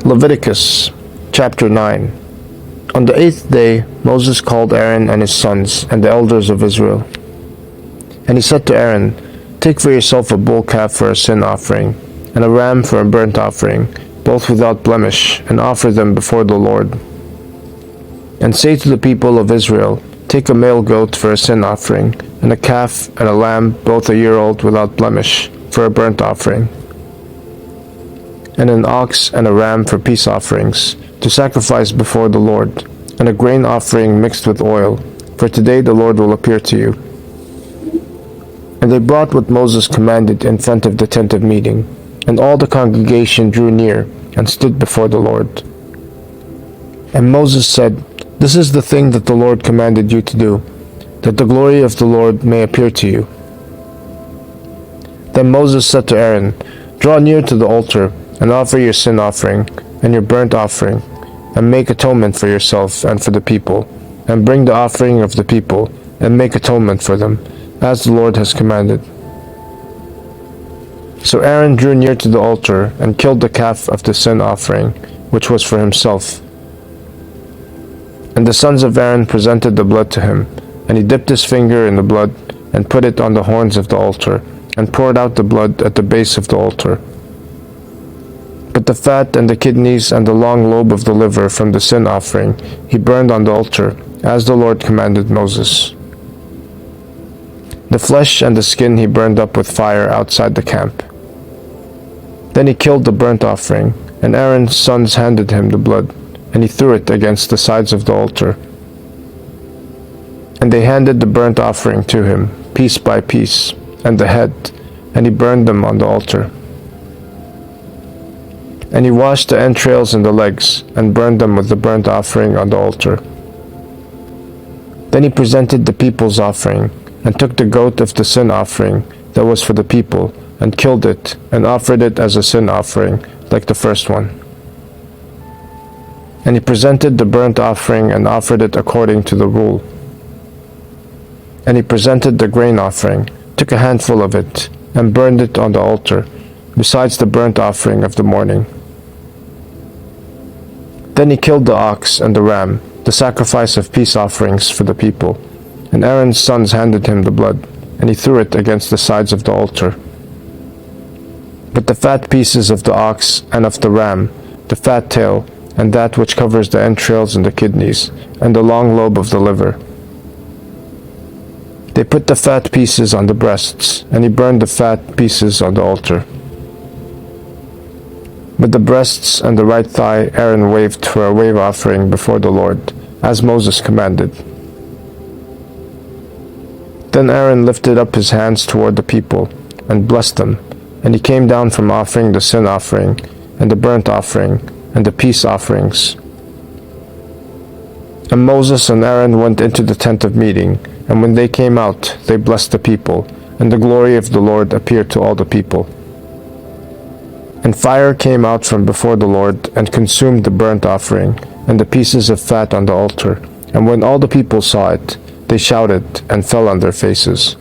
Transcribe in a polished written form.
Leviticus chapter 9. On the 8th day Moses called Aaron and his sons and the elders of Israel. And he said to Aaron, "Take for yourself a bull calf for a sin offering, and a ram for a burnt offering, both without blemish, and offer them before the Lord. And say to the people of Israel, Take a male goat for a sin offering, and a calf and a lamb, both a year old without blemish, for a burnt offering, and an ox and a ram for peace offerings, to sacrifice before the Lord, and a grain offering mixed with oil, for today the Lord will appear to you." And they brought what Moses commanded in front of the tent of meeting, and all the congregation drew near and stood before the Lord. And Moses said, "This is the thing that the Lord commanded you to do, that the glory of the Lord may appear to you." Then Moses said to Aaron, "Draw near to the altar, and offer your sin offering and your burnt offering, and make atonement for yourself and for the people, and bring the offering of the people, and make atonement for them, as the Lord has commanded." So Aaron drew near to the altar, and killed the calf of the sin offering, which was for himself. And the sons of Aaron presented the blood to him, and he dipped his finger in the blood, and put it on the horns of the altar, and poured out the blood at the base of the altar. But the fat and the kidneys and the long lobe of the liver from the sin offering he burned on the altar, as the Lord commanded Moses. The flesh and the skin he burned up with fire outside the camp. Then he killed the burnt offering, and Aaron's sons handed him the blood, and he threw it against the sides of the altar. And they handed the burnt offering to him, piece by piece, and the head, and he burned them on the altar. And he washed the entrails and the legs, and burned them with the burnt offering on the altar. Then he presented the people's offering, and took the goat of the sin offering that was for the people, and killed it, and offered it as a sin offering, like the first one. And he presented the burnt offering, and offered it according to the rule. And he presented the grain offering, took a handful of it, and burned it on the altar, besides the burnt offering of the morning. Then he killed the ox and the ram, the sacrifice of peace offerings for the people, and Aaron's sons handed him the blood, and he threw it against the sides of the altar. But the fat pieces of the ox and of the ram, the fat tail, and that which covers the entrails and the kidneys, and the long lobe of the liver, they put the fat pieces on the breasts, and he burned the fat pieces on the altar. But the breasts and the right thigh Aaron waved for a wave offering before the Lord, as Moses commanded. Then Aaron lifted up his hands toward the people, and blessed them, and he came down from offering the sin offering, and the burnt offering, and the peace offerings. And Moses and Aaron went into the tent of meeting, and when they came out, they blessed the people, and the glory of the Lord appeared to all the people. And fire came out from before the Lord, and consumed the burnt offering, and the pieces of fat on the altar. And when all the people saw it, they shouted, and fell on their faces.